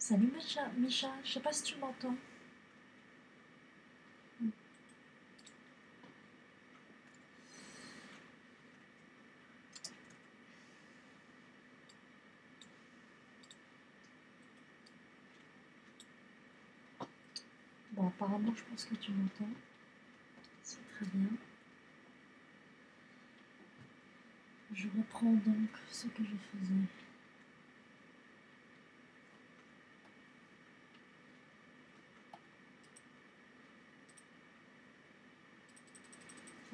Salut Micha, je sais pas si tu m'entends. Bon, apparemment, je pense que tu m'entends. C'est très bien. Je reprends donc ce que je faisais.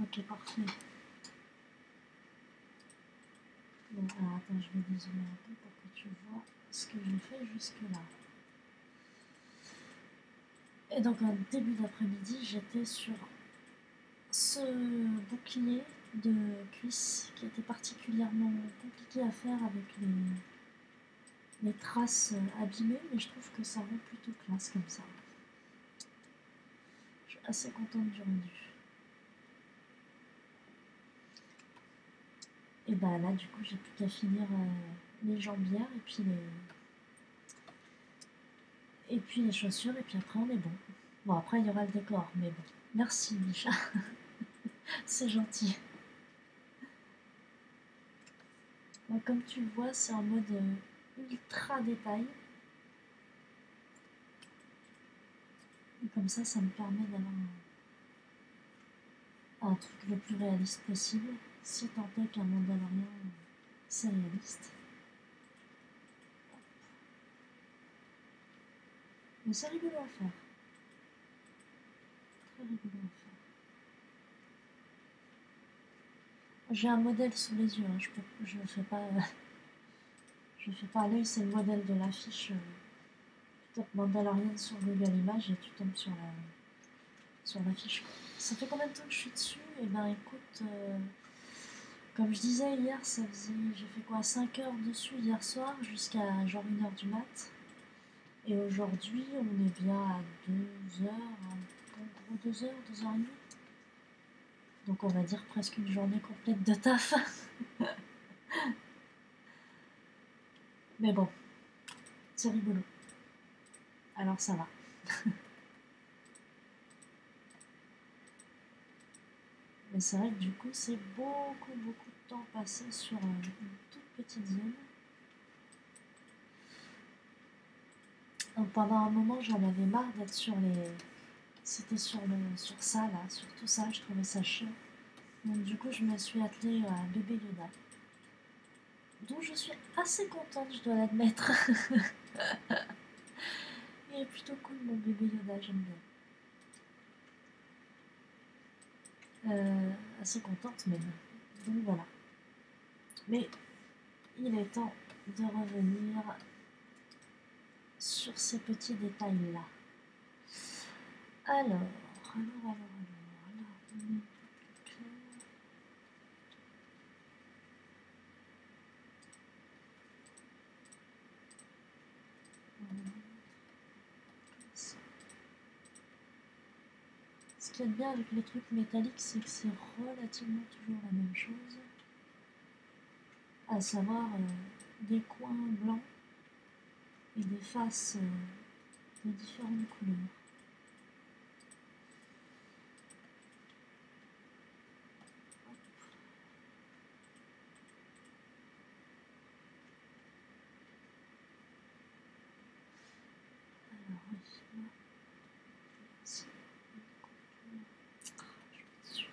Ok, parfait. Bon, alors attends, je vais dézoomer un peu pour que tu vois ce que j'ai fait jusque-là. Et donc, en début d'après-midi, j'étais sur ce bouclier de cuisse qui était particulièrement compliqué à faire avec les traces abîmées, mais je trouve que ça rend plutôt classe comme ça. Je suis assez contente du rendu. Et bah là, du coup, j'ai plus qu'à finir les jambières et puis les chaussures, et puis après, on est bon. Bon, après, il y aura le décor, mais bon. Merci, Micha. C'est gentil. Bon, comme tu le vois, c'est en mode ultra détail. Et comme ça me permet d'avoir un truc le plus réaliste possible, si tant est qu'un Mandalorian, c'est réaliste. Mais c'est rigolo à faire. Très rigolo à faire. J'ai un modèle sous les yeux, hein. Je fais pas à l'œil, c'est le modèle de l'affiche. Tu tapes Mandalorian sur Google Images et tu tombes sur l'affiche. Ça fait combien de temps que je suis dessus? Eh ben écoute, comme je disais hier, j'ai fait quoi, 5 heures dessus hier soir jusqu'à genre 1 heure du mat. Et aujourd'hui, on est bien à 2 heures, en gros 2 heures, 2 heures et demie. Donc on va dire presque une journée complète de taf. Mais bon, c'est rigolo. Alors ça va. Mais c'est vrai que du coup, c'est beaucoup de temps passé sur une toute petite zone. Donc pendant un moment, j'en avais marre d'être C'était sur ça, là, sur tout ça, je trouvais ça chiant. Donc du coup, je me suis attelée à Bébé Yoda. Dont je suis assez contente, je dois l'admettre. Il est plutôt cool, mon Bébé Yoda, j'aime bien. Assez contente même. Donc voilà. Mais il est temps de revenir sur ces petits détails-là. Alors, on est clair. Ce qui est bien avec les trucs métalliques, c'est que c'est relativement toujours la même chose. À savoir des coins blancs et des faces de différentes couleurs. Alors, oui, là, c'est une contour. Je suis dessus.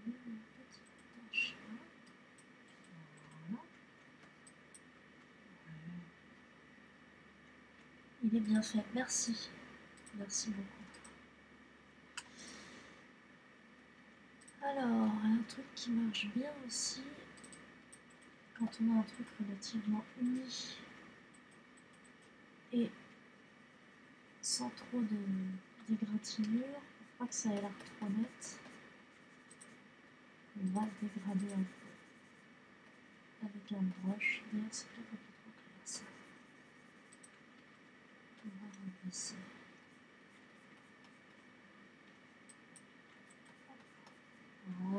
Une petite tache là. Voilà. Il est bien fait. Merci. Merci beaucoup. Alors, un truc qui marche bien aussi, quand on a un truc relativement uni et sans trop d'égratignure, pour pas que ça ait l'air trop net, on va le dégrader un peu avec un brush. D'ailleurs, c'est peut-être un peu trop clair ça. On va rebaisser.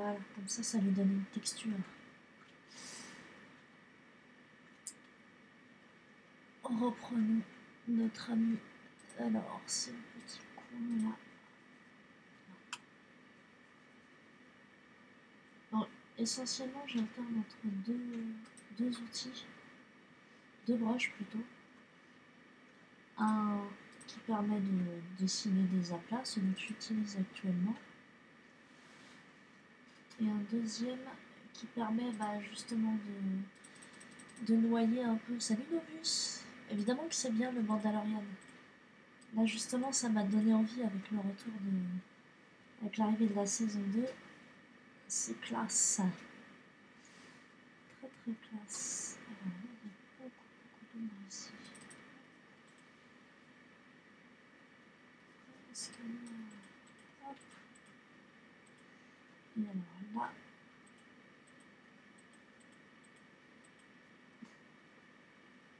Voilà, comme ça lui donne une texture. Reprenons notre ami. Alors, c'est le petit coin là. Bon, essentiellement, j'alterne entre deux outils, deux brushes plutôt. Un qui permet de dessiner des aplats, celui que j'utilise actuellement. Et un deuxième qui permet justement de noyer un peu. Salut Novus! Évidemment que c'est bien le Mandalorian. Là justement ça m'a donné envie avec le retour avec l'arrivée de la saison 2. C'est classe. Très très classe. Alors là il y a beaucoup d'ombre ici. Hop. Et alors là.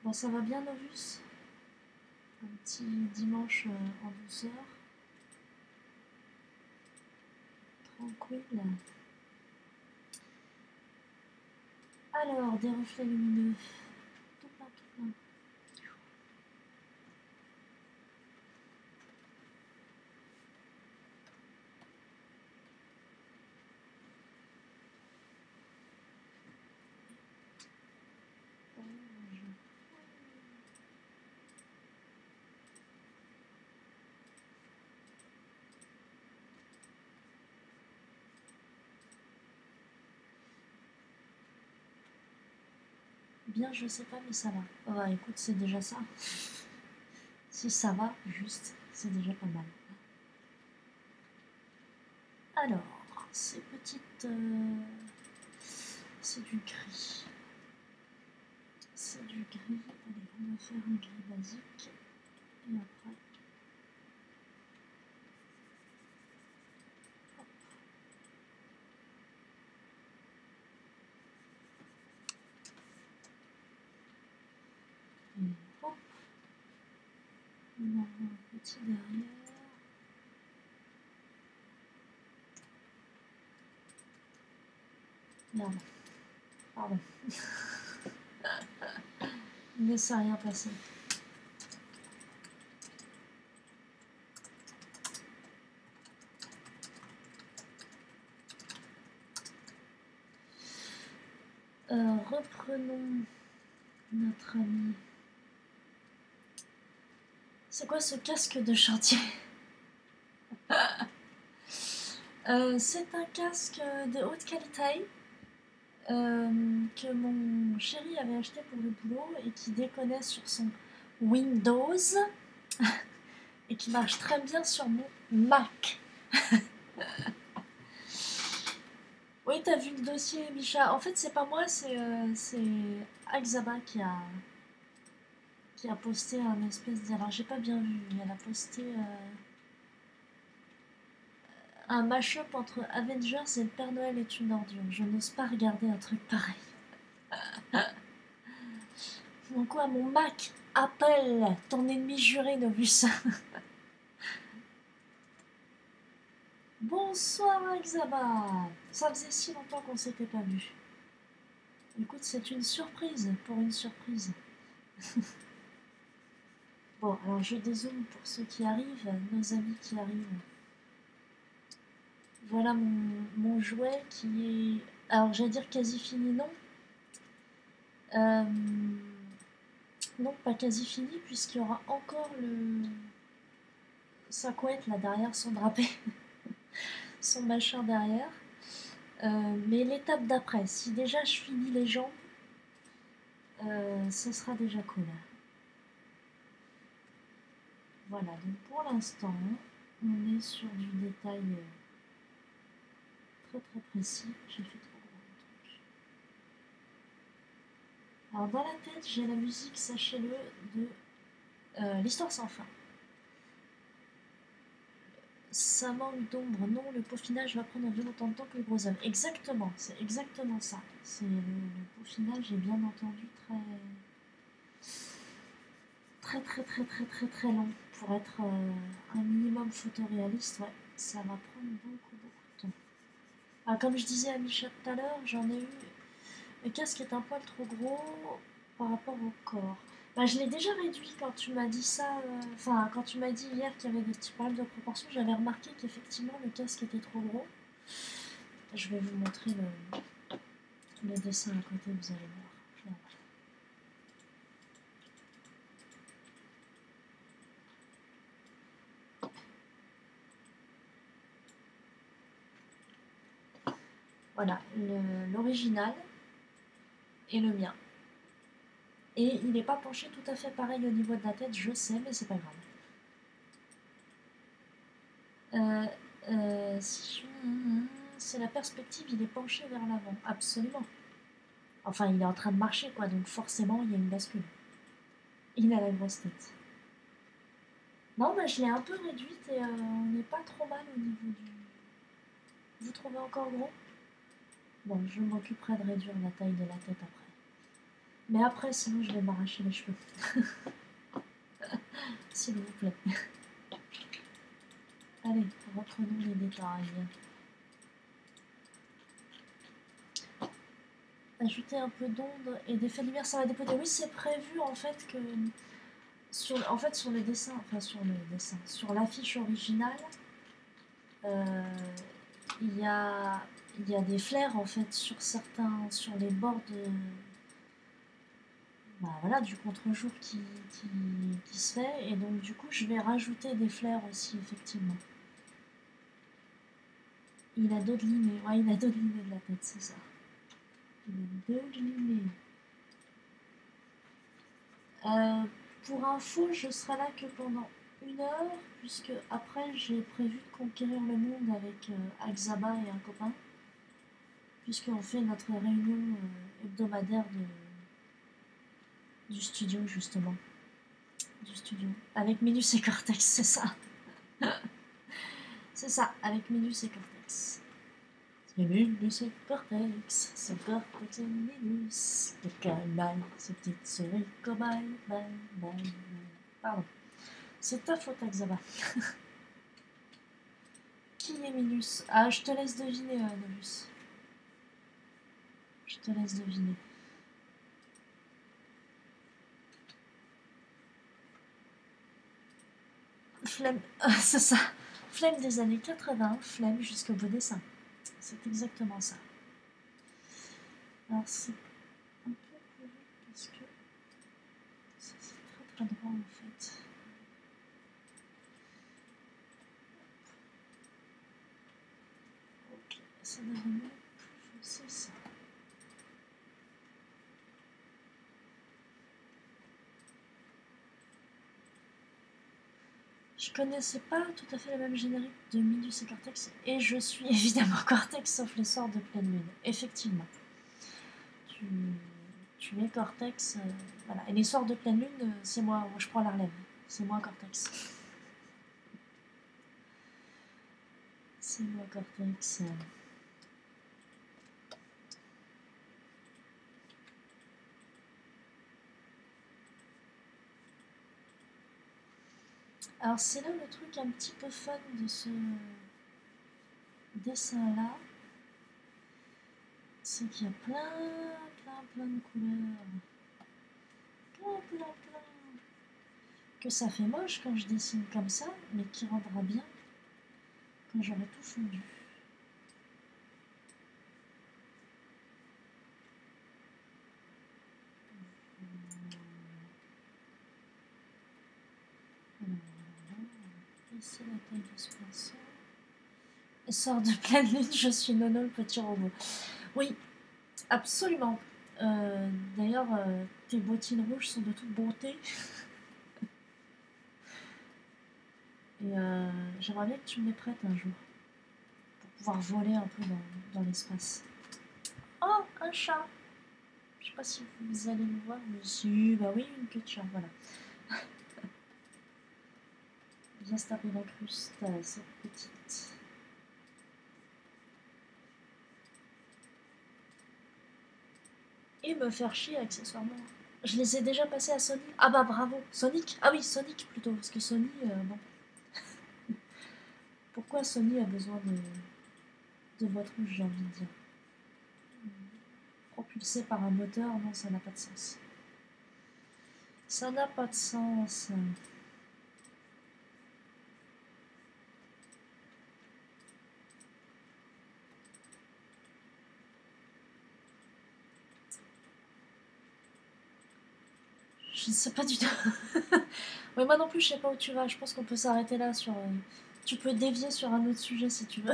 Bon, ça va bien Novus? Un petit dimanche en douceur. Tranquille. Alors, des reflets lumineux. Tout plein, tout plein. Bien, je sais pas, mais ça va. Oh, bah, écoute, c'est déjà ça. Si ça va, juste, c'est déjà pas mal. Alors, ces petites... c'est du gris. C'est du gris. Allez, on va faire un gris basique. Et après... Hop. Et hop. On a un petit derrière. Merde. Pardon. Il ne laisse rien passer. Reprenons notre ami. C'est quoi ce casque de chantier? C'est un casque de haute qualité que mon chéri avait acheté pour le boulot et qui déconnait sur son Windows et qui marche très bien sur mon Mac. Oui, t'as vu le dossier, Micha. En fait, c'est pas moi, c'est Axaba qui a posté un espèce de... Alors, j'ai pas bien vu, mais elle a posté un mash-up entre Avengers et le Père Noël est une ordure. Je n'ose pas regarder un truc pareil. Donc quoi, mon Mac appelle ton ennemi juré, Novus. Bonsoir Axaba. Ça faisait si longtemps qu'on s'était pas vu. Écoute, c'est une surprise pour une surprise. Bon, alors je dézoome pour ceux qui arrivent, nos amis qui arrivent. Voilà mon jouet qui est... Alors j'allais dire quasi fini, non. Non, pas quasi fini, puisqu'il y aura encore sa couette là derrière, son drapé, son machin derrière. Mais l'étape d'après, si déjà je finis les jambes, ce sera déjà cool. Voilà, donc pour l'instant, on est sur du détail très très précis. J'ai fait trop gros le truc. Alors dans la tête, j'ai la musique, sachez-le, de l'Histoire sans fin. Ça manque d'ombre, non, le peaufinage va prendre environ autant de temps que le gros œuvre. Exactement, c'est exactement ça. C'est le peaufinage est bien entendu très long pour être un minimum photoréaliste. Ouais, ça va prendre beaucoup de temps. Ah, comme je disais à Micha tout à l'heure, j'en ai eu. Le casque est un poil trop gros par rapport au corps. Bah, je l'ai déjà réduit quand tu m'as dit ça. Enfin, quand tu m'as dit hier qu'il y avait des petits problèmes de proportion, j'avais remarqué qu'effectivement le casque était trop gros. Je vais vous montrer le dessin à côté, vous allez voir. Voilà, l'original et le mien. Et il n'est pas penché tout à fait pareil au niveau de la tête, je sais, mais c'est pas grave. C'est la perspective, il est penché vers l'avant, absolument. Enfin, il est en train de marcher, quoi, donc forcément, il y a une bascule. Il a la grosse tête. Non, bah, je l'ai un peu réduite et on n'est pas trop mal au niveau du... Vous trouvez encore gros? Bon, je m'occuperai de réduire la taille de la tête après. Mais après, sinon, je vais m'arracher les cheveux. S'il vous plaît. Allez, reprenons les détails. Ajouter un peu d'ombre et d'effet de lumière sur la dépoter. Oui, c'est prévu en fait que sur le dessin, sur l'affiche originale, il y a des flares en fait sur les bords du contre-jour qui se fait, et donc du coup je vais rajouter des flares aussi effectivement. Il a d'autres lignées, ouais, il a d'autres lignées de la tête, c'est ça. Il a d'autres lignées. Pour info, je serai là que pendant 1 heure, puisque après j'ai prévu de conquérir le monde avec Axaba et un copain, puisqu'on fait notre réunion hebdomadaire du studio, justement. Du studio. Avec Minus et Cortex, c'est ça. C'est ça, avec Minus et Cortex. C'est Minus et Cortex, c'est Cortex et Minus. Le cobaye, c'est petite souris, cobaye, bye, bye, bye. Pardon. C'est ta faute, Axaba. Qui est Minus? Ah, je te laisse deviner, Novus. Je te laisse deviner. Flemme, c'est ça. Flemme des années 80, flemme jusqu'au bout dessin. C'est exactement ça. Alors c'est un peu couru parce que ça c'est très droit en fait. Ok, ça devrait mieux plus foncé ça. Je connaissais pas tout à fait le même générique de Minus et Cortex, et je suis évidemment Cortex sauf les sorts de pleine lune. Effectivement. Tu es Cortex, voilà. Et les sorts de pleine lune, c'est moi, je prends la relève. C'est moi Cortex. C'est moi Cortex. Alors c'est là le truc un petit peu fun de ce dessin-là. C'est qu'il y a plein de couleurs. Plein. Que ça fait moche quand je dessine comme ça, mais qui rendra bien quand j'aurai tout fondu. Ici la taille de ce pinceau. Et sort de pleine lune, je suis Nono le petit robot. Oui, absolument. D'ailleurs, tes bottines rouges sont de toute beauté. Et j'aimerais bien que tu me les prêtes un jour. Pour pouvoir voler un peu dans l'espace. Oh, un chat! Je sais pas si vous allez le voir, mais si, bah oui, une queue de chat, voilà. Viens se taper la cruste, cette petite. Et me faire chier accessoirement. Je les ai déjà passés à Sony. Ah bah bravo, Sonic. Ah oui, Sonic plutôt, parce que Sony, bon. Pourquoi Sony a besoin de... de boîte rouge, j'ai envie de dire. Propulsé par un moteur, non, ça n'a pas de sens. Ça n'a pas de sens. Je ne sais pas du tout. Oui, moi non plus, je sais pas où tu vas. Je pense qu'on peut s'arrêter là sur... Tu peux dévier sur un autre sujet si tu veux.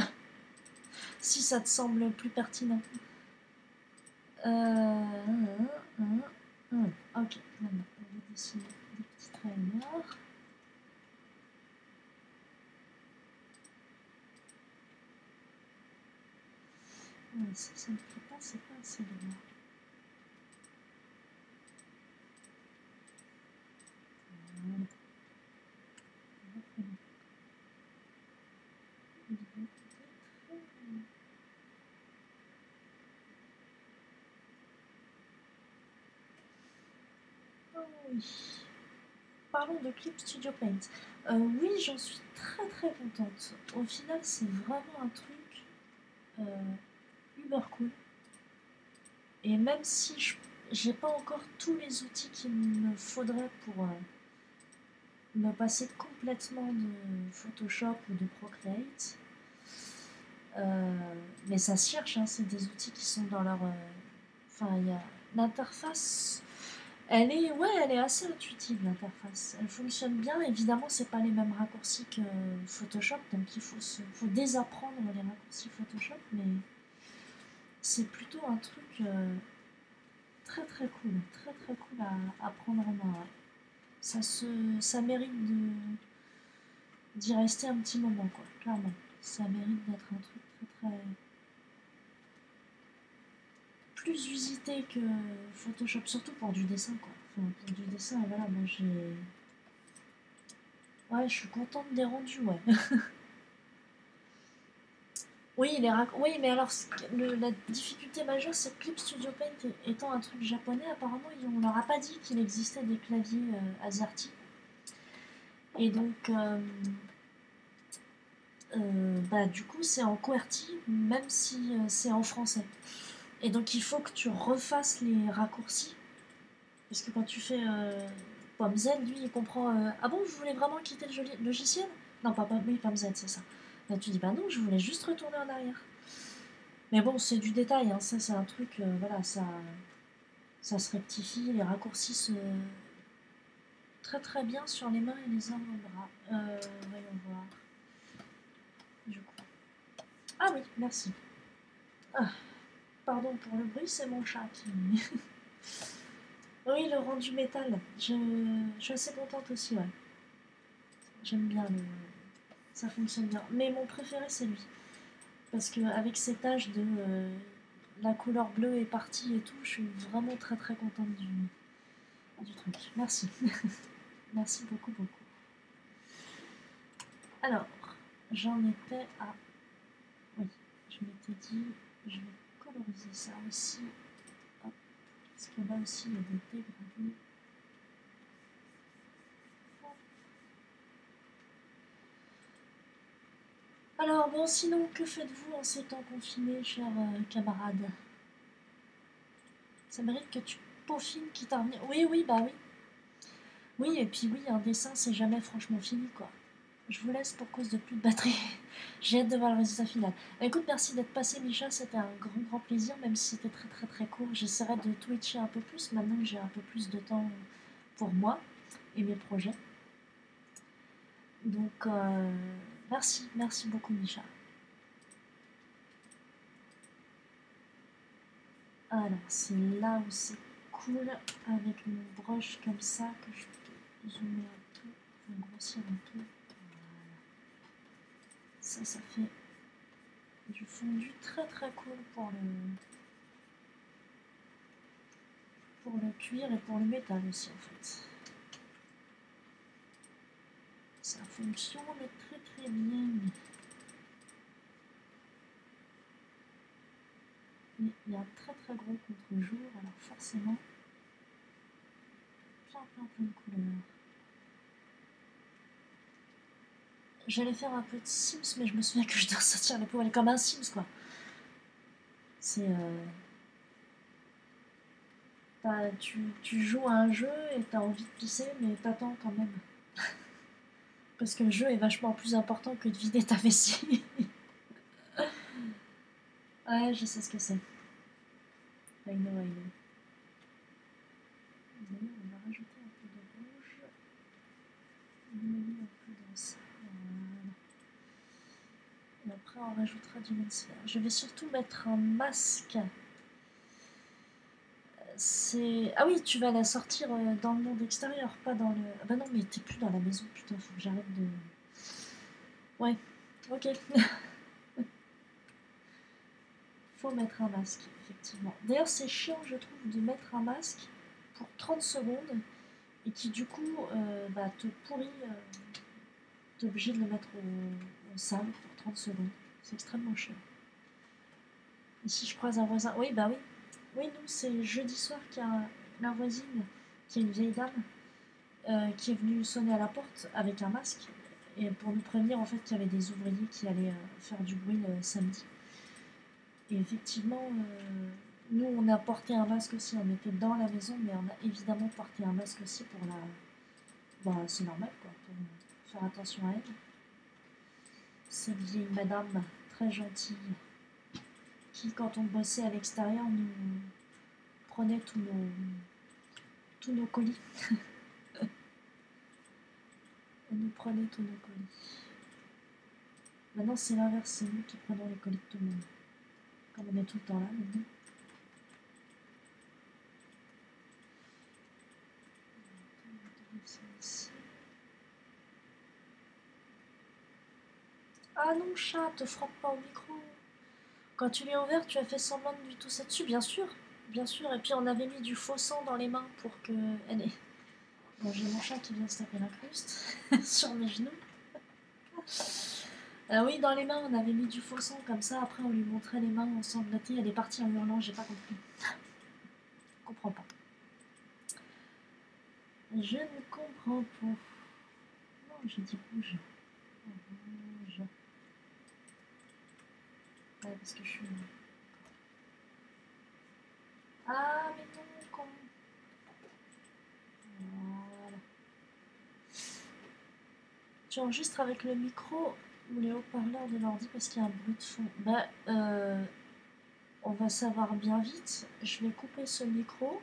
Si ça te semble plus pertinent. Ok, maintenant, on va dessiner des petits traits noirs. Ouais, ça ne fait pas, c'est pas assez loin. Voilà. Oh oui. Parlons de Clip Studio Paint. Oui, j'en suis très très contente. Au final, c'est vraiment un truc uber cool. Et même si j'ai pas encore tous les outils qu'il me faudrait pour me passer complètement de Photoshop ou de Procreate, mais ça se cherche, hein, c'est des outils qui sont dans leur... Enfin, il y a l'interface... Elle est assez intuitive, l'interface. Elle fonctionne bien. Évidemment, c'est pas les mêmes raccourcis que Photoshop, donc il faut désapprendre les raccourcis Photoshop, mais c'est plutôt un truc très très cool, très cool à prendre en main. Ouais. Ça mérite d'y rester un petit moment, quoi, clairement. Ça mérite d'être un truc très plus usité que Photoshop, surtout pour du dessin, quoi. Enfin, pour du dessin, et voilà, moi j'ai... Ouais, je suis contente des rendus, ouais. Oui, oui, mais alors la difficulté majeure, c'est que Clip Studio Paint étant un truc japonais, apparemment, on leur a pas dit qu'il existait des claviers AZERTY. Et donc, bah, du coup, c'est en QWERTY, même si c'est en français. Et donc, il faut que tu refasses les raccourcis. Parce que quand tu fais Pomme Z, lui, il comprend ah bon, vous voulez vraiment quitter le logiciel? Non, pas oui, Pomme Z, c'est ça. Là, tu dis bah non, je voulais juste retourner en arrière. Mais bon, c'est du détail, hein. Ça, c'est un truc, voilà, ça se rectifie, les raccourcis se très bien sur les mains et les avant-bras. Voyons voir. Du coup. Ah oui, merci. Ah, pardon pour le bruit, c'est mon chat qui... Oui, le rendu métal. Je suis assez contente aussi, ouais. J'aime bien ça fonctionne bien. Mais mon préféré, c'est lui. Parce qu'avec ces taches de la couleur bleue est partie et tout, je suis vraiment très contente du truc. Merci. Merci beaucoup. Alors, j'en étais à... Oui, je m'étais dit, je vais coloriser ça aussi. Hop, parce que là aussi, il y a des dégradés. Alors bon, sinon, que faites-vous en ces temps confinés, chers camarades? Ça mérite que tu peaufines quitte à revenir. Oui, bah oui. Oui, et puis oui, un dessin, c'est jamais franchement fini, quoi. Je vous laisse pour cause de plus de batterie. J'ai hâte de voir le résultat final. Écoute, merci d'être passé, Micha. C'était un grand plaisir, même si c'était très court. J'essaierai de twitcher un peu plus maintenant que j'ai un peu plus de temps pour moi et mes projets. Donc, merci beaucoup, Micha. Alors, c'est là où c'est cool, avec mon brush comme ça, que je peux zoomer un peu, enfin grossir un peu. Voilà. Ça fait du fondu très cool pour le cuir et pour le métal aussi, en fait. Ça fonctionne très bien. Mais il y a un très gros contre-jour, alors forcément, plein de couleurs. J'allais faire un peu de Sims, mais je me souviens que je dois sortir les poubelles comme un Sims, quoi. C'est tu joues à un jeu et t'as envie de pisser, mais t'attends quand même. Parce que le jeu est vachement plus important que de vider ta vessie. Ouais, je sais ce que c'est. I know, I know. D'ailleurs, on va rajouter un peu de rouge. On met un peu dans ça. Voilà. Et après, on rajoutera du lens vert. Je vais surtout mettre un masque. C'est... Ah oui, tu vas la sortir dans le monde extérieur, pas dans le... Ah bah non, mais t'es plus dans la maison, putain, faut que j'arrête de... Ouais, ok. Faut mettre un masque, effectivement. D'ailleurs, c'est chiant, je trouve, de mettre un masque pour 30 secondes et qui, du coup, bah, te pourrit. T'es obligé de le mettre au sale pour 30 secondes. C'est extrêmement chiant. Et si je croise un voisin... Oui, bah oui. Oui, nous, c'est jeudi soir qu'il y a la voisine, qui est une vieille dame, qui est venue sonner à la porte avec un masque et pour nous prévenir en fait qu'il y avait des ouvriers qui allaient faire du bruit le samedi. Et effectivement, nous on a porté un masque aussi, on était dans la maison, mais on a évidemment porté un masque aussi pour la... Bah c'est normal quoi, pour faire attention à elle. Cette vieille madame très gentille qui quand on bossait à l'extérieur nous prenait tous nos colis. Elle nous prenait tous nos colis. Maintenant c'est l'inverse, c'est nous qui prenons les colis de tout le monde. Comme on est tout le temps là maintenant. Ah non, chat, te frappe pas au micro. Quand tu l'as ouvert, tu as fait semblant de lui tousser dessus, bien sûr. Bien sûr, et puis on avait mis du faux sang dans les mains pour que... Elle ait... Bon, j'ai mon chat qui vient se taper l'incruste sur mes genoux. Oui, dans les mains, on avait mis du faux sang comme ça. Après, on lui montrait les mains ensanglantées. Elle est partie en hurlant, j'ai pas compris. Je comprends pas. Je ne comprends pas. Non, j'ai dit rouge. Rouge. Ouais, parce que je suis... Ah, mais non, con. Voilà. Tu enregistres avec le micro ou les haut-parleurs de l'ordi parce qu'il y a un bruit de fond. Bah, on va savoir bien vite. Je vais couper ce micro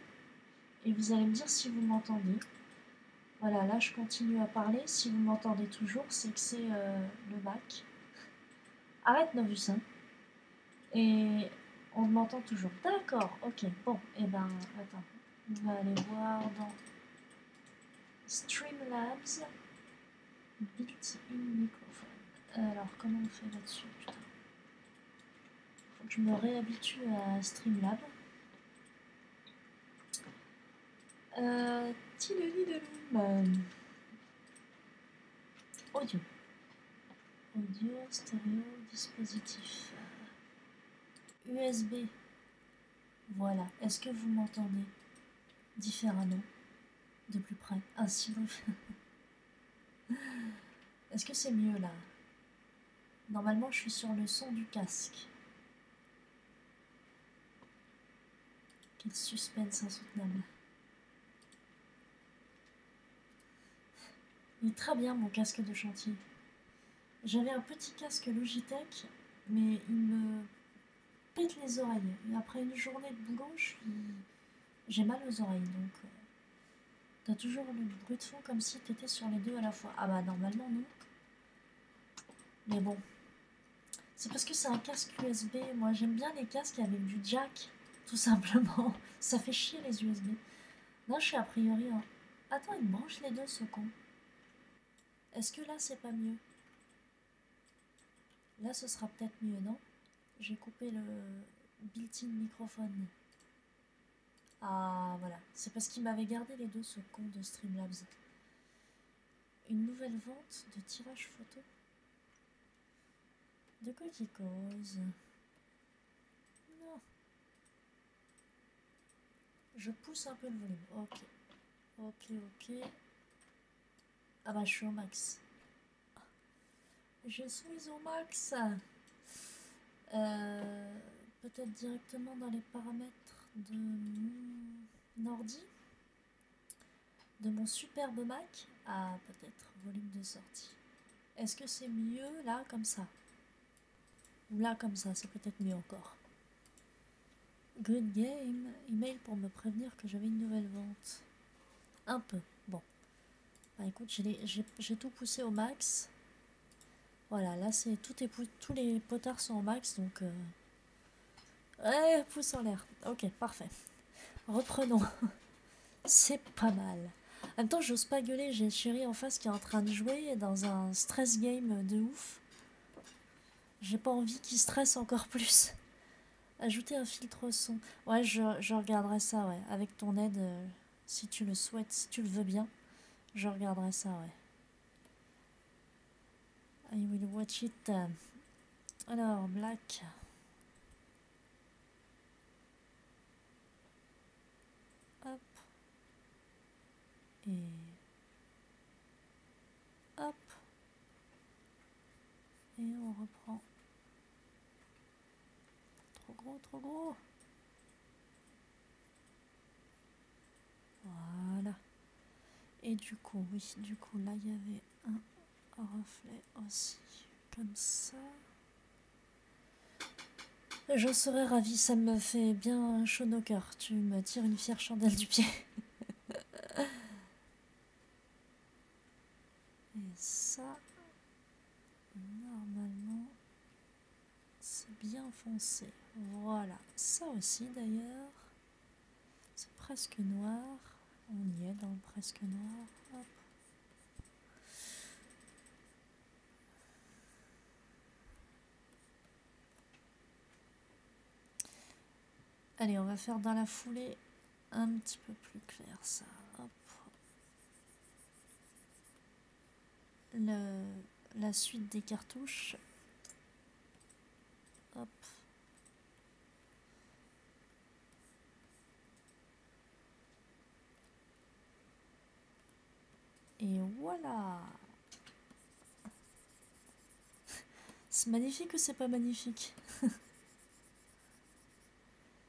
et vous allez me dire si vous m'entendez. Voilà, là je continue à parler. Si vous m'entendez toujours, c'est que c'est le Mac. Arrête Novus, hein. Et on m'entend toujours. D'accord, ok. Bon, et ben, attends. On va aller voir dans Streamlabs. Built-in microphone. Alors, comment on fait là-dessus, putain. Faut que je me réhabitue à Streamlabs. Audio. Audio, stéréo, dispositif. USB. Voilà. Est-ce que vous m'entendez différemment, de plus près? Ah, si vous... Est-ce que c'est mieux là? Normalement, je suis sur le son du casque. Quel suspense insoutenable. Il est très bien mon casque de chantier. J'avais un petit casque Logitech, mais il me pète les oreilles. Et après une journée de boulot, j'ai mal aux oreilles. Donc, t'as toujours le bruit de fond comme si t'étais sur les deux à la fois. Ah bah normalement non. Mais bon. C'est parce que c'est un casque USB. Moi j'aime bien les casques avec du jack. Tout simplement. Ça fait chier les USB. Non, je suis a priori... Hein. Attends, il branche les deux ce con. Est-ce que là c'est pas mieux? Là ce sera peut-être mieux, non? J'ai coupé le built-in microphone. Ah voilà, c'est parce qu'il m'avait gardé les deux ce con de Streamlabs. Une nouvelle vente de tirage photo. De quoi qui cause? Non. Je pousse un peu le volume. Ok. Ok, ok. Ah bah je suis au max. Je suis au max. peut-être directement dans les paramètres de mon ordi, de mon superbe Mac. Ah, peut-être volume de sortie. Est-ce que c'est mieux là comme ça? Ou là comme ça, c'est peut-être mieux encore. Good game. Email pour me prévenir que j'avais une nouvelle vente. Un peu. Bon. Bah écoute, j'ai tout poussé au max. Voilà, là c'est tous les potards sont au max, donc ouais, pouce en l'air. Ok, parfait. Reprenons. C'est pas mal. En même temps, j'ose pas gueuler, j'ai chéri en face qui est en train de jouer dans un stress game de ouf. J'ai pas envie qu'il stresse encore plus. Ajouter un filtre son. Ouais, je regarderai ça, ouais. Avec ton aide, si tu le souhaites, si tu le veux bien, je regarderai ça, ouais. I will watch it. Alors, black. Hop. Et... hop. Et on reprend. Trop gros, trop gros. Voilà. Et du coup, oui, du coup, là, il y avait un reflet aussi. Comme ça. J'en serais ravie, ça me fait bien chaud au cœur. Tu me tires une fière chandelle du pied. Et ça, normalement, c'est bien foncé. Voilà, ça aussi d'ailleurs. C'est presque noir. On y est dans le presque noir. Hop. Allez, on va faire dans la foulée un petit peu plus clair ça. Hop. La suite des cartouches. Hop. Et voilà. C'est magnifique ou c'est pas magnifique?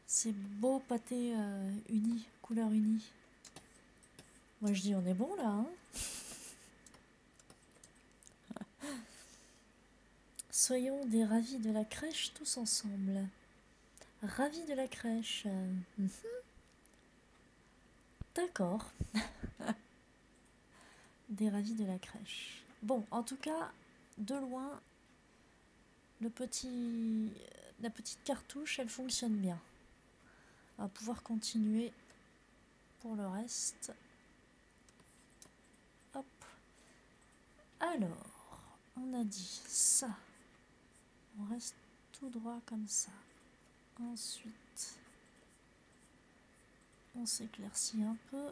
C'est beau pâté uni, couleur unie. Moi je dis on est bon là, hein. Soyons des ravis de la crèche tous ensemble. Ravis de la crèche. D'accord. Des ravis de la crèche. Bon, en tout cas, de loin, la petite cartouche, elle fonctionne bien. On va pouvoir continuer pour le reste. Hop. Alors, on a dit ça. On reste tout droit comme ça. Ensuite, on s'éclaircit un peu.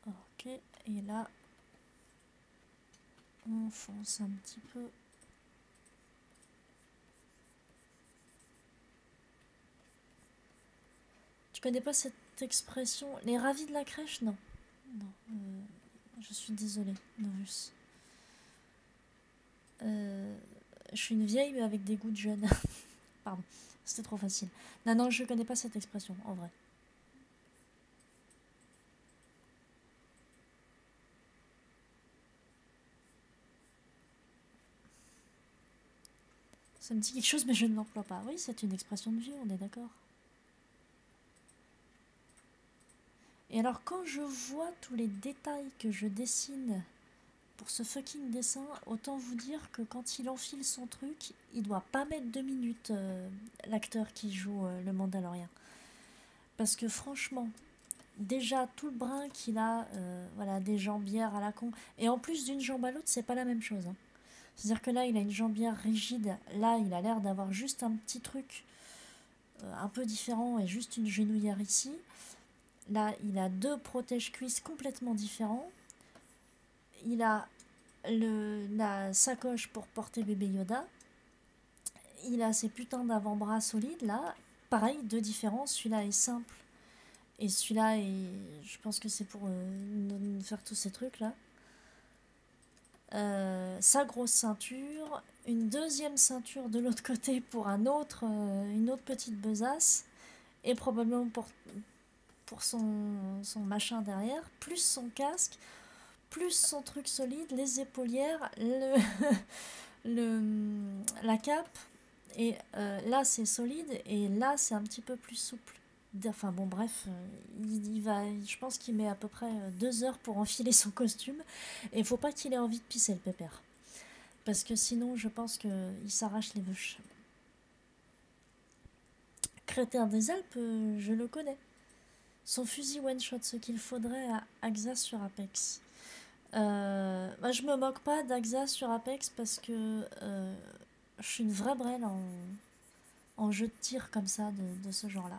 Ok, et là, on fonce un petit peu. Tu connais pas cette expression? Les ravis de la crèche? Non. Non, je suis désolée, Novus. Je suis une vieille mais avec des goûts de jeune. Pardon, c'était trop facile. Non, non, je connais pas cette expression, en vrai. Ça me dit quelque chose mais je ne l'emploie pas. Oui, c'est une expression de vieux, on est d'accord. Et alors quand je vois tous les détails que je dessine pour ce fucking dessin, autant vous dire que quand il enfile son truc, il doit pas mettre 2 minutes, l'acteur qui joue le Mandalorien. Parce que franchement, déjà tout le brin qu'il a, voilà, des jambières à la con, et en plus d'une jambe à l'autre, c'est pas la même chose, hein. C'est-à-dire que là, il a une jambière rigide, là, il a l'air d'avoir juste un petit truc un peu différent et juste une genouillère ici. Là, il a 2 protège-cuisses complètement différents. Il a la sacoche pour porter bébé Yoda. Il a ses putains d'avant-bras solides, là. Pareil, 2 différences. Celui-là est simple. Et celui-là, je pense que c'est pour faire tous ces trucs-là. sa grosse ceinture, une deuxième ceinture de l'autre côté pour une autre petite besace, et probablement pour son machin derrière, plus son casque, plus son truc solide, les épaulières, la cape, et là c'est solide, et là c'est un petit peu plus souple. Enfin bon, bref, je pense qu'il met à peu près 2 heures pour enfiler son costume, et il faut pas qu'il ait envie de pisser le pépère. Parce que sinon, je pense qu'il s'arrache les veuches. Crétin des Alpes, je le connais. Son fusil one-shot, ce qu'il faudrait à Axa sur Apex. Bah, je me moque pas d'Axa sur Apex parce que je suis une vraie brêle en jeu de tir comme ça, de ce genre-là.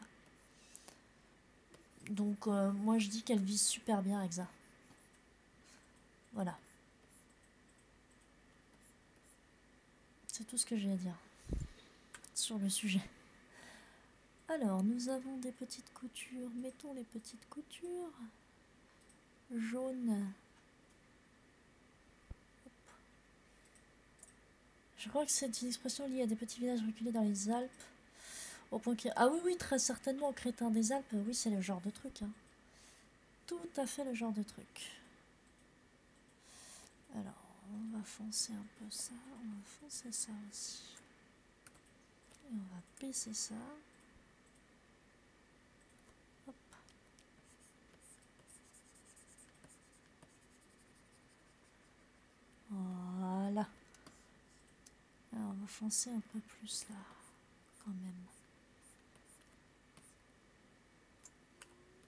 Donc moi je dis qu'elle vise super bien Axa. Voilà. C'est tout ce que j'ai à dire sur le sujet. Alors, nous avons des petites coutures. Mettons les petites coutures. Jaune. Hop. Je crois que c'est une expression liée à des petits villages reculés dans les Alpes. Au point qu'il... Ah oui, oui, très certainement, Crétin des Alpes. Oui, c'est le genre de truc. Hein. Tout à fait le genre de truc. Alors, on va foncer un peu ça. On va foncer ça aussi. Et on va baisser ça. Hop. Voilà. Alors, on va foncer un peu plus là, quand même.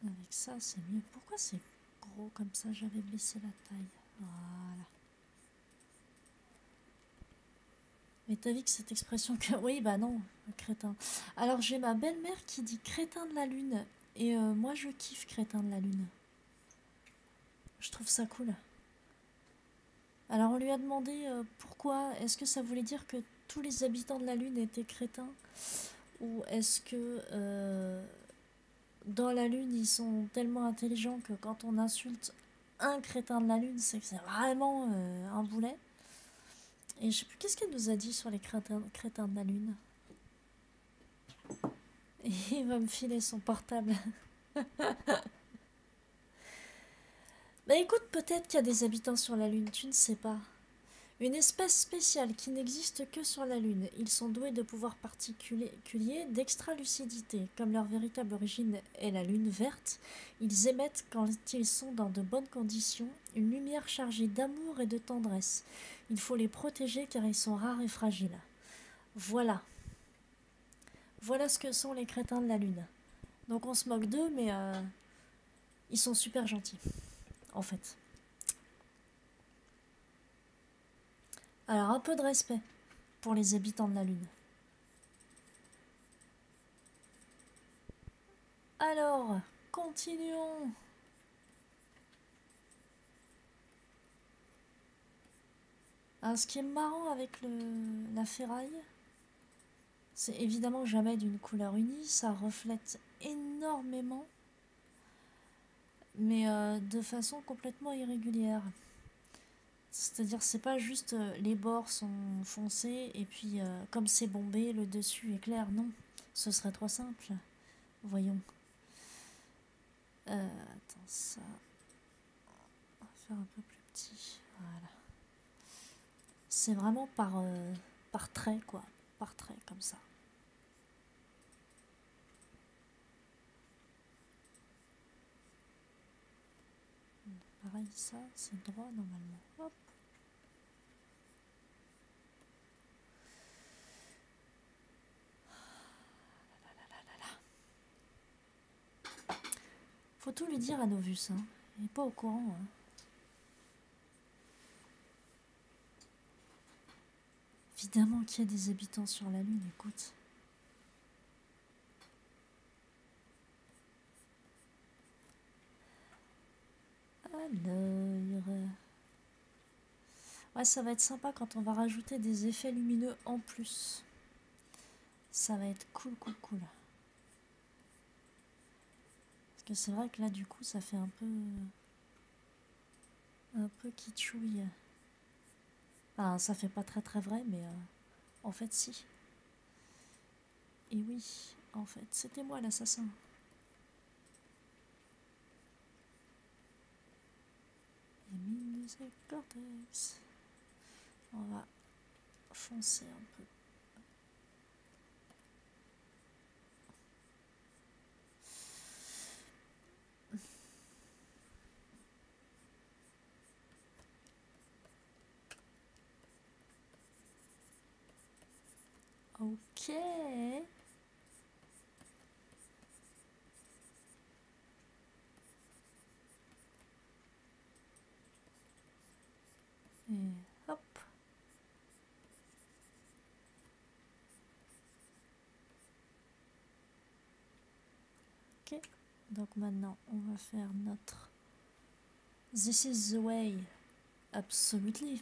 Avec ça, c'est mieux. Pourquoi c'est gros comme ça? J'avais baissé la taille. Voilà. Mais t'as vu que cette expression que... Oui, bah non, crétin. Alors, j'ai ma belle-mère qui dit crétin de la lune. Et moi, je kiffe crétin de la lune. Je trouve ça cool. Alors, on lui a demandé pourquoi. Est-ce que ça voulait dire que tous les habitants de la lune étaient crétins? Ou est-ce que... dans la lune, ils sont tellement intelligents que quand on insulte un crétin de la lune, c'est que c'est vraiment un boulet. Et je sais plus, qu'est-ce qu'elle nous a dit sur les crétins de la lune? Et il va me filer son portable. Bah écoute, peut-être qu'il y a des habitants sur la lune, tu ne sais pas. Une espèce spéciale qui n'existe que sur la Lune. Ils sont doués de pouvoirs particuliers d'extra-lucidité. Comme leur véritable origine est la Lune verte, ils émettent, quand ils sont dans de bonnes conditions, une lumière chargée d'amour et de tendresse. Il faut les protéger car ils sont rares et fragiles. Voilà. Voilà ce que sont les crétins de la Lune. Donc on se moque d'eux, mais ils sont super gentils, en fait. Alors un peu de respect pour les habitants de la Lune. Alors, continuons. Alors, ce qui est marrant avec la ferraille, c'est évidemment jamais d'une couleur unie, ça reflète énormément, mais de façon complètement irrégulière. C'est-à-dire, c'est pas juste les bords sont foncés et puis comme c'est bombé, le dessus est clair. Non, ce serait trop simple. Voyons. Attends, ça. On va faire un peu plus petit. Voilà. C'est vraiment par trait, quoi. Par trait, comme ça. Pareil, ça, c'est droit normalement. Hop. Faut tout lui dire à Novus, hein. Il n'est pas au courant, hein. Évidemment qu'il y a des habitants sur la Lune, écoute. Alors... Ouais, ça va être sympa quand on va rajouter des effets lumineux en plus. Ça va être cool, cool, cool. Parce que c'est vrai que là, du coup, ça fait un peu kitschouille. Enfin, ça fait pas très très vrai, mais en fait si. Et oui, en fait, c'était moi l'assassin. Les mines du cortex. On va foncer un peu. Ok. Et hop. Ok. Donc maintenant, on va faire notre This is the way. Absolutely.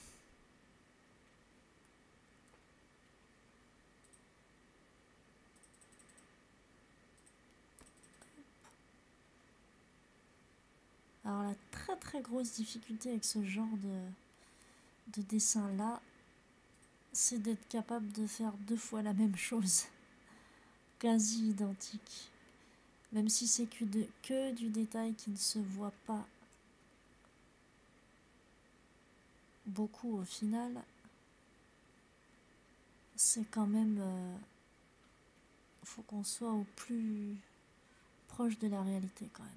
Alors la très très grosse difficulté avec ce genre de dessin là, c'est d'être capable de faire 2 fois la même chose, quasi identique. Même si c'est que du détail qui ne se voit pas beaucoup au final, c'est quand même... faut qu'on soit au plus proche de la réalité quand même.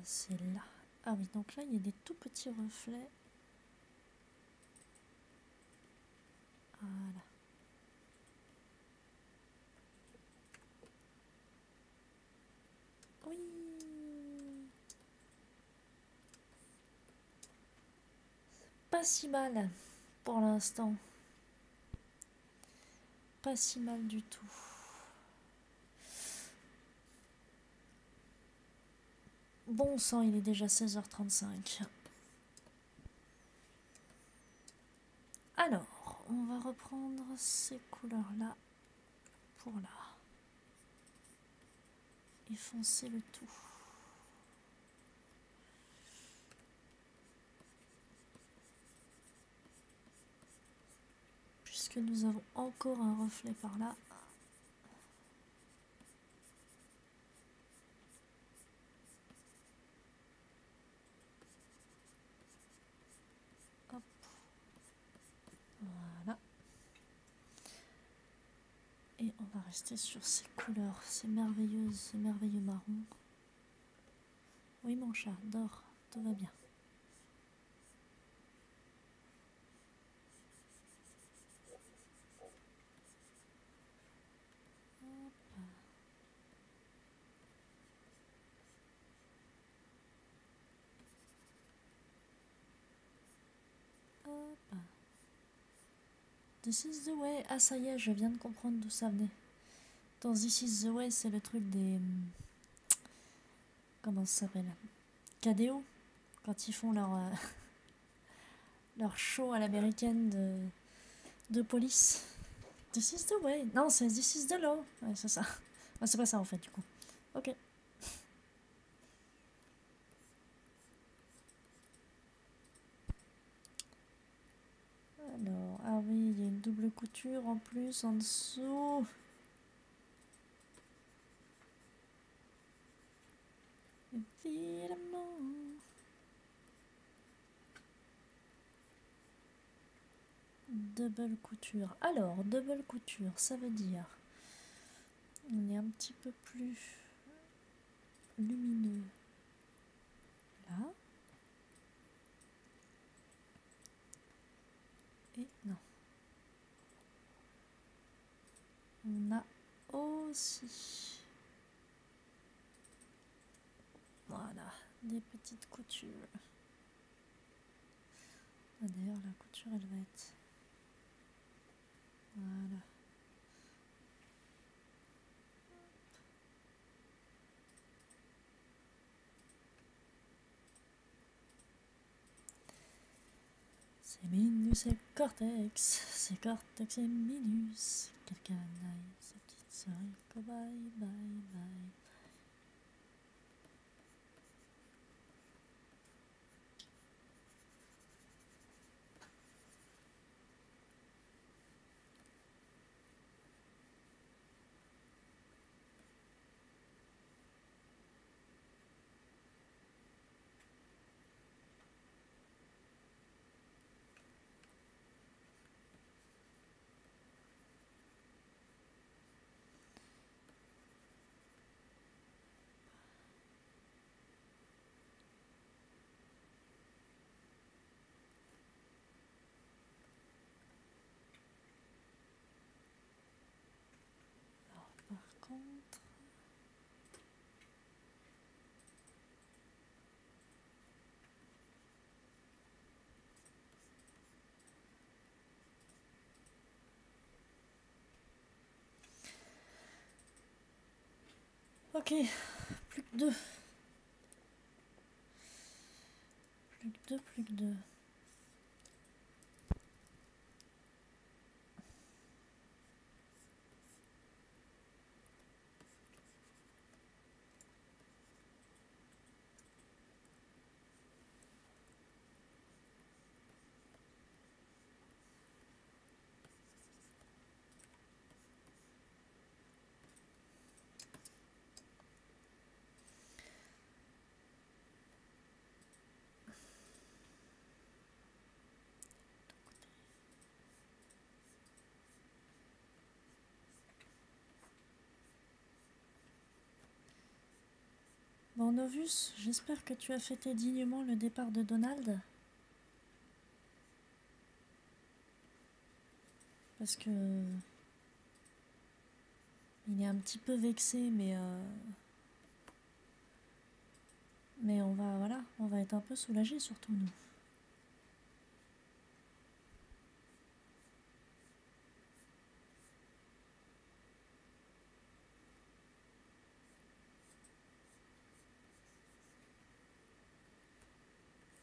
C'est là. Ah oui, donc là, il y a des tout petits reflets. Voilà. Oui. Pas si mal pour l'instant. Pas si mal du tout. Bon sang, il est déjà 16h35. Alors, on va reprendre ces couleurs-là pour là. Et foncer le tout. Puisque nous avons encore un reflet par là. Hop. Voilà. Et on va rester sur ces couleurs, ces merveilleux marrons. Oui mon chat, dors, tout va bien. Hop. This is the way. Ah ça y est, je viens de comprendre d'où ça venait. Dans This is the way, c'est le truc des... Comment ça s'appelle? KDO. Quand ils font leur show à l'américaine de police. This is the way. Non, c'est This is the law. Ouais, c'est ça. Ah, c'est pas ça en fait du coup. Ok. Alors, ah oui, il y a une double couture en plus en dessous. Évidemment. Double couture. Alors, double couture, ça veut dire on est un petit peu plus lumineux là. Et non. On a aussi, voilà, des petites coutures. Ah, d'ailleurs, la couture, elle va être... Voilà. C'est Minus et Cortex, c'est Cortex et Minus. Quelqu'un aille, sa petite sœur, bye bye bye. Par contre... Ok, plus que deux. Plus que deux, plus que deux. Bon, Novus, j'espère que tu as fêté dignement le départ de Donald. Parce que... il est un petit peu vexé, mais on va, voilà, on va être un peu soulagés, surtout nous.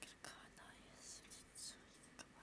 Quelle connerie, cette petite souris, comment...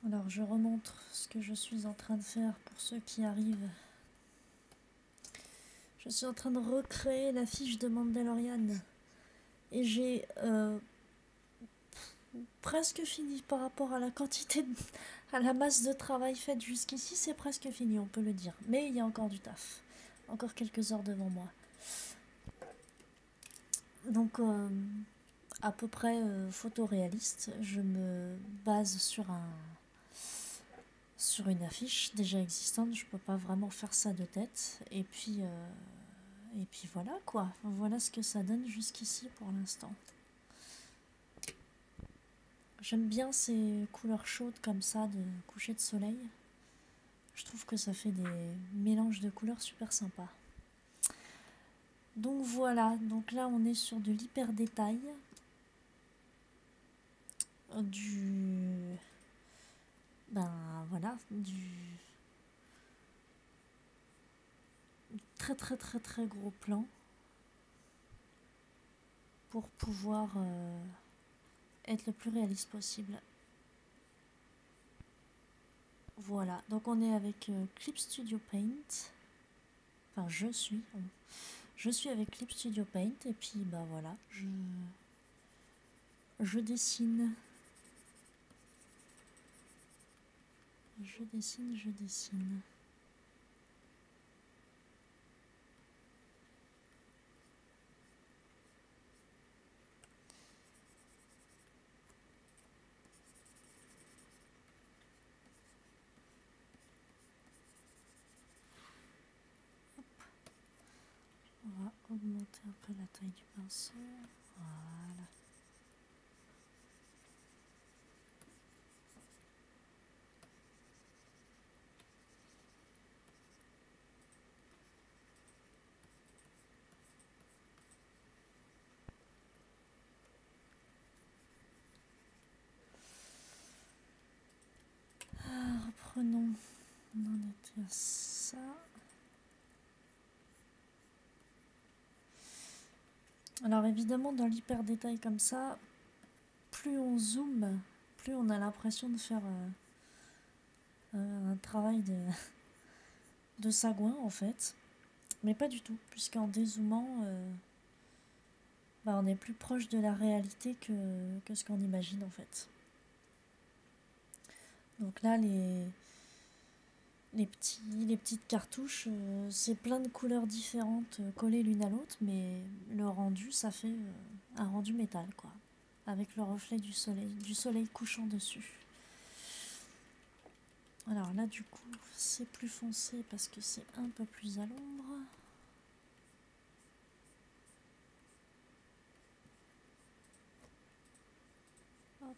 Alors, je remontre ce que je suis en train de faire pour ceux qui arrivent. Je suis en train de recréer la fiche de Mandalorian. Et j'ai presque fini par rapport à la quantité, à la masse de travail faite jusqu'ici. C'est presque fini, on peut le dire. Mais il y a encore du taf. Encore quelques heures devant moi. Donc, à peu près photoréaliste. Je me base sur une affiche déjà existante. Je peux pas vraiment faire ça de tête. Et puis voilà quoi. Voilà ce que ça donne jusqu'ici pour l'instant. J'aime bien ces couleurs chaudes comme ça de coucher de soleil. Je trouve que ça fait des mélanges de couleurs super sympas. Donc voilà, donc là on est sur de l'hyper détail. Ben voilà, du très très très très gros plan pour pouvoir être le plus réaliste possible. Voilà, donc on est avec Clip Studio Paint. Enfin, je suis avec Clip Studio Paint et puis bah voilà, je dessine. Je dessine. On va augmenter un peu la taille du pinceau. Voilà. reprenons. On en était à ça. Alors évidemment, dans l'hyper détail comme ça, plus on zoome, plus on a l'impression de faire un travail de sagouin en fait. Mais pas du tout, puisqu'en dézoomant, on est plus proche de la réalité que ce qu'on imagine en fait. Donc là, les petites cartouches, c'est plein de couleurs différentes collées l'une à l'autre, mais le rendu, ça fait un rendu métal, quoi, avec le reflet du soleil couchant dessus. Alors là, du coup, c'est plus foncé parce que c'est un peu plus à l'ombre. Hop.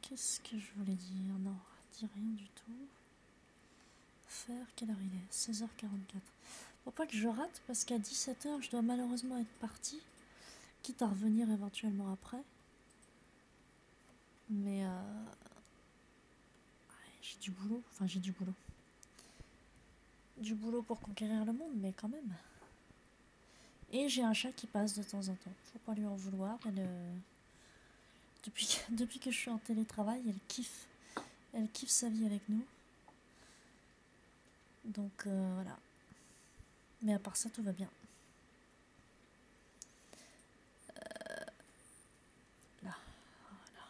Qu'est-ce que je voulais dire? Non, dis rien du tout. Faire, quelle heure il est? 16h44. Faut pas que je rate parce qu'à 17h, je dois malheureusement être partie, quitte à revenir éventuellement après. Mais j'ai du boulot, enfin j'ai du boulot. Du boulot pour conquérir le monde, mais quand même. Et j'ai un chat qui passe de temps en temps. Faut pas lui en vouloir. Depuis que je suis en télétravail, elle kiffe. Elle kiffe sa vie avec nous. Donc voilà. Mais à part ça, tout va bien. Là, voilà.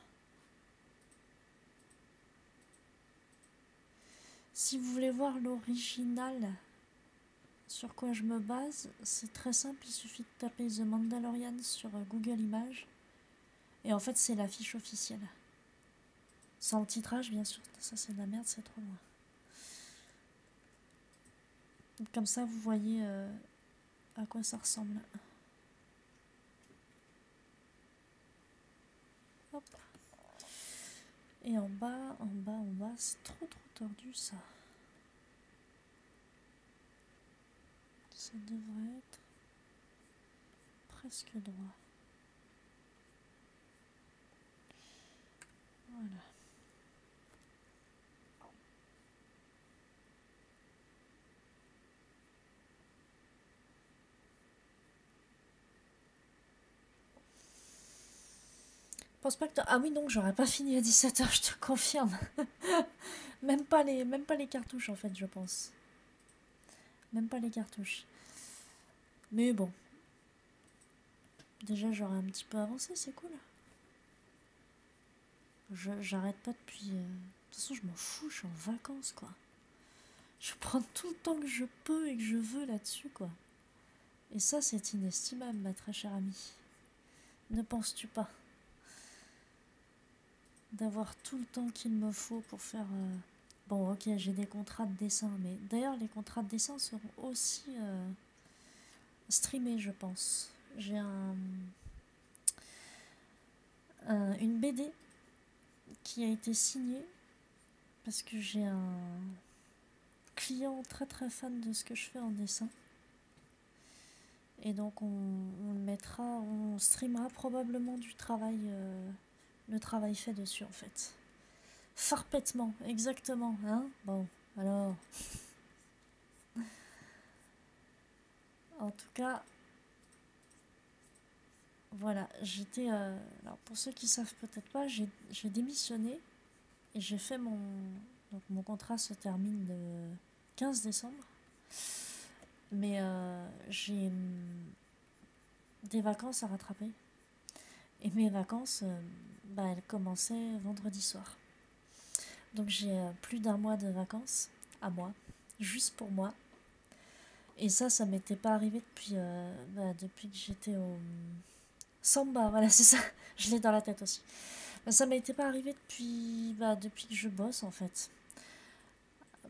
Si vous voulez voir l'original, sur quoi je me base, c'est très simple. Il suffit de taper The Mandalorian sur Google Images. Et en fait, c'est l'affiche officielle. Sans le titrage, bien sûr. Ça, c'est de la merde, c'est trop loin. Donc, comme ça, vous voyez à quoi ça ressemble. Hop. Et en bas, c'est trop tordu, ça. Ça devrait être presque droit. Voilà. Je pense pas que ah oui, non, j'aurais pas fini à 17h, je te confirme. même pas les cartouches, en fait, je pense. Même pas les cartouches. Mais bon. Déjà, j'aurais un petit peu avancé, c'est cool. J'arrête pas depuis... De toute façon, je m'en fous, je suis en vacances, quoi. Je prends tout le temps que je peux et que je veux là-dessus, quoi. Et ça, c'est inestimable, ma très chère amie. Ne penses-tu pas d'avoir tout le temps qu'il me faut pour faire... Bon, ok, j'ai des contrats de dessin, mais d'ailleurs, les contrats de dessin seront aussi streamés, je pense. J'ai une BD qui a été signée parce que j'ai un client très très fan de ce que je fais en dessin. Et donc on le mettra, on streamera probablement du travail, le travail fait dessus en fait. Farpètement, exactement, hein. Bon, alors. En tout cas, voilà, j'étais... alors pour ceux qui savent peut-être pas, j'ai démissionné et j'ai fait mon... Donc mon contrat se termine le 15 décembre. Mais j'ai des vacances à rattraper. Et mes vacances, elles commençaient vendredi soir. Donc j'ai plus d'un mois de vacances à moi, juste pour moi. Et ça m'était pas arrivé depuis que j'étais au Samba, voilà, c'est ça. Je l'ai dans la tête aussi. Ça m'était pas arrivé depuis que je bosse en fait.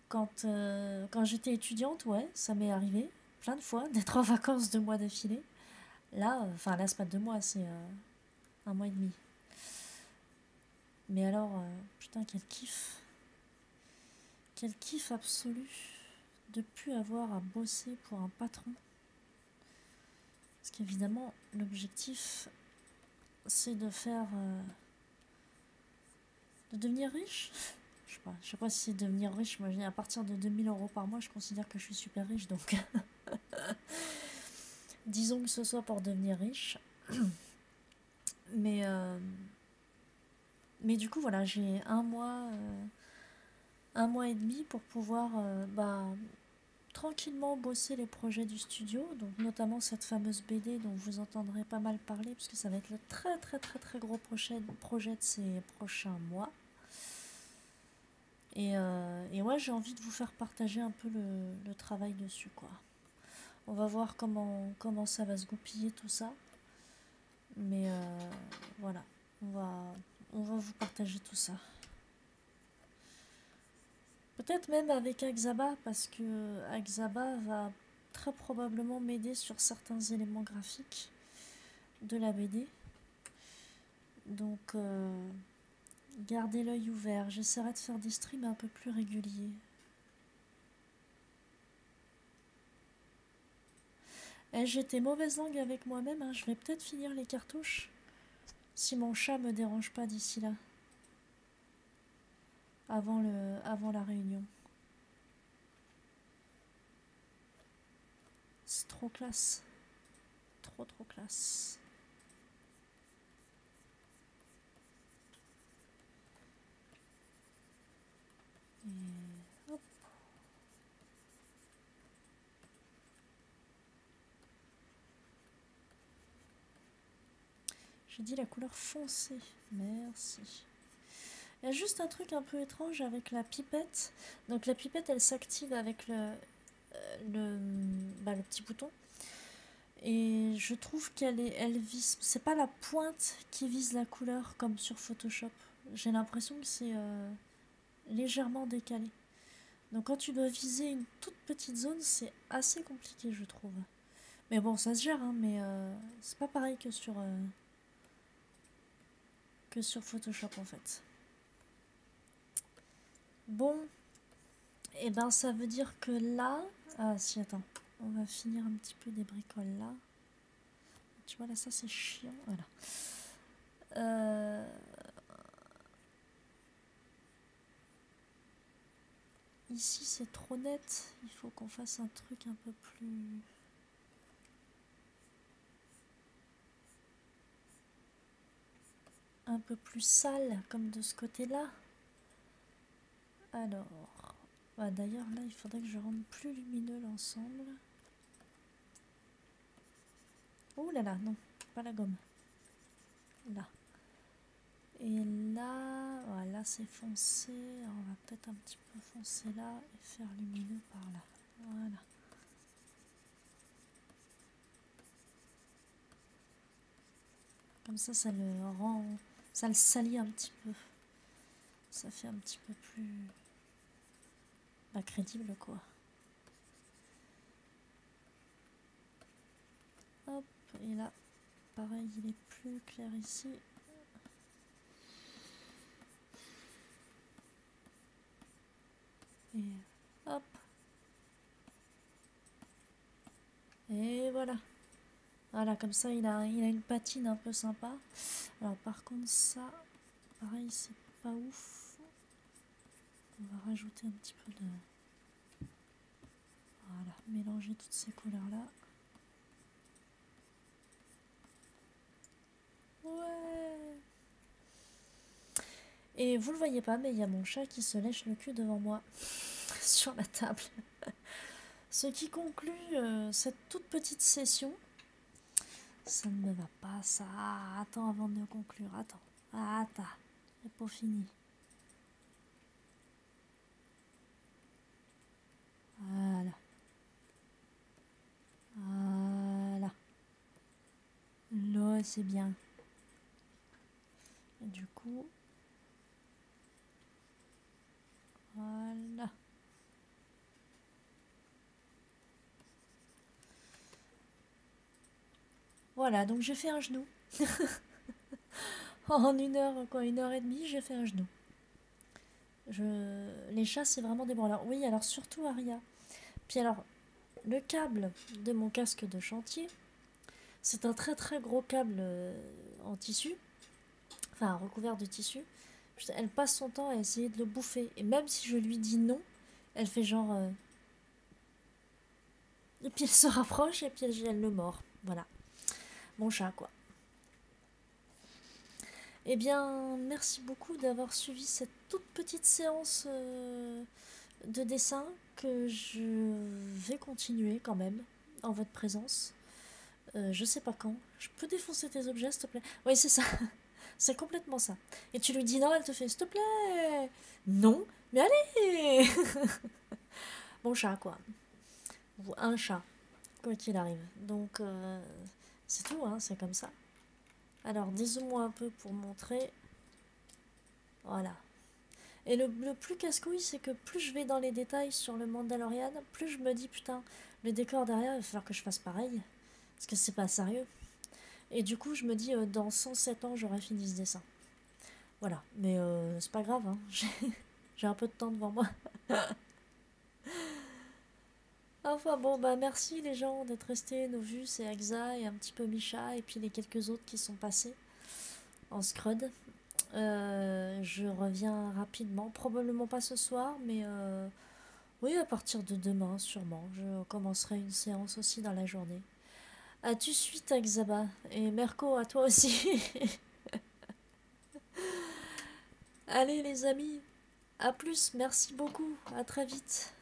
Quand j'étais étudiante, ouais, ça m'est arrivé plein de fois d'être en vacances 2 mois d'affilée. Là, là c'est pas 2 mois, c'est 1 mois et demi. Mais alors, putain, quel kiff. Quel kiff absolu de plus avoir à bosser pour un patron. Parce qu'évidemment, l'objectif, c'est de faire... de devenir riche. Je sais pas si c'est devenir riche. Moi, à partir de 2 000 € par mois, je considère que je suis super riche. Donc, disons que ce soit pour devenir riche. Mais, mais du coup, voilà, j'ai 1 mois et demi pour pouvoir tranquillement bosser les projets du studio. Donc, notamment cette fameuse BD dont vous entendrez pas mal parler, parce que ça va être le très très très très gros projet de ces prochains mois. Et ouais, j'ai envie de vous faire partager un peu le travail dessus, quoi. On va voir comment ça va se goupiller tout ça. Mais voilà, on va vous partager tout ça. Peut-être même avec Axaba, parce que Axaba va très probablement m'aider sur certains éléments graphiques de la BD. Donc, gardez l'œil ouvert. J'essaierai de faire des streams un peu plus réguliers. J'étais mauvaise langue avec moi-même, hein. Je vais peut-être finir les cartouches. Si mon chat me dérange pas d'ici là. Avant la réunion. C'est trop classe. Trop trop classe. Et hop. J'ai dit la couleur foncée. Merci. Il y a juste un truc un peu étrange avec la pipette. Donc la pipette, elle s'active avec le petit bouton. Et je trouve elle vise... C'est pas la pointe qui vise la couleur comme sur Photoshop. J'ai l'impression que c'est légèrement décalé. Donc quand tu dois viser une toute petite zone, c'est assez compliqué, je trouve. Mais bon, ça se gère, hein, mais c'est pas pareil que sur Photoshop en fait. Bon, et ben ça veut dire que là... Ah si, attends, on va finir un petit peu des bricoles là. Tu vois là, ça c'est chiant, voilà. Ici c'est trop net, il faut qu'on fasse un truc un peu plus... un peu plus sale, comme de ce côté-là. Alors... d'ailleurs là, il faudrait que je rende plus lumineux l'ensemble. Oh là là, non, pas la gomme. Là. Et là, voilà, c'est foncé. Alors, on va peut-être un petit peu foncer là et faire lumineux par là. Voilà. Comme ça le rend... ça le salit un petit peu. Ça fait un petit peu plus... crédible, quoi. Hop, et là, pareil, il est plus clair ici. Et hop. Et voilà. Voilà, comme ça, il a une patine un peu sympa. Alors, par contre, ça, pareil, c'est pas ouf. On va rajouter un petit peu de... Voilà, mélanger toutes ces couleurs-là. Ouais. Et vous le voyez pas, mais il y a mon chat qui se lèche le cul devant moi sur la table. Ce qui conclut cette toute petite session. Ça ne me va pas, ça. Ah, attends avant de conclure. Attends. Ah, attends. C'est pas fini. Voilà. Voilà. Là, c'est bien. Et du coup... Voilà. Voilà, donc j'ai fait un genou. En 1 heure et demie, j'ai fait un genou. Les chats, c'est vraiment des branleurs. Oui, alors surtout Aria. Puis alors, le câble de mon casque de chantier, C'est un très très gros câble en tissu, enfin recouvert de tissu. Elle passe son temps à essayer de le bouffer. Et même si je lui dis non, elle fait genre... Et puis elle se rapproche et puis elle le mord. Voilà. Mon chat, quoi. Eh bien, merci beaucoup d'avoir suivi cette toute petite séance de dessin que je vais continuer quand même en votre présence. Je sais pas quand. Je peux défoncer tes objets, s'il te plaît? Oui, c'est ça. C'est complètement ça. Et tu lui dis non, elle te fait s'il te plaît. Non, mais allez. Mon chat, quoi. Ou un chat, quoi qu'il arrive. Donc, c'est tout, hein, c'est comme ça. Alors, dézoome-moi un peu pour montrer. Voilà. Et le plus casse-couille, c'est que plus je vais dans les détails sur le Mandalorian, plus je me dis, putain, le décor derrière, il va falloir que je fasse pareil. Parce que c'est pas sérieux. Et du coup, je me dis, dans 107 ans, j'aurai fini ce dessin. Voilà. Mais c'est pas grave, hein. J'ai un peu de temps devant moi. Enfin bon, bah merci les gens d'être restés. Novus et Axa et un petit peu Misha. Et puis les quelques autres qui sont passés en scrud. Je reviens rapidement. Probablement pas ce soir, mais oui, à partir de demain, sûrement. Je commencerai une séance aussi dans la journée. À tout de suite, Axaba. Et Merco, à toi aussi. Allez, les amis. À plus. Merci beaucoup. À très vite.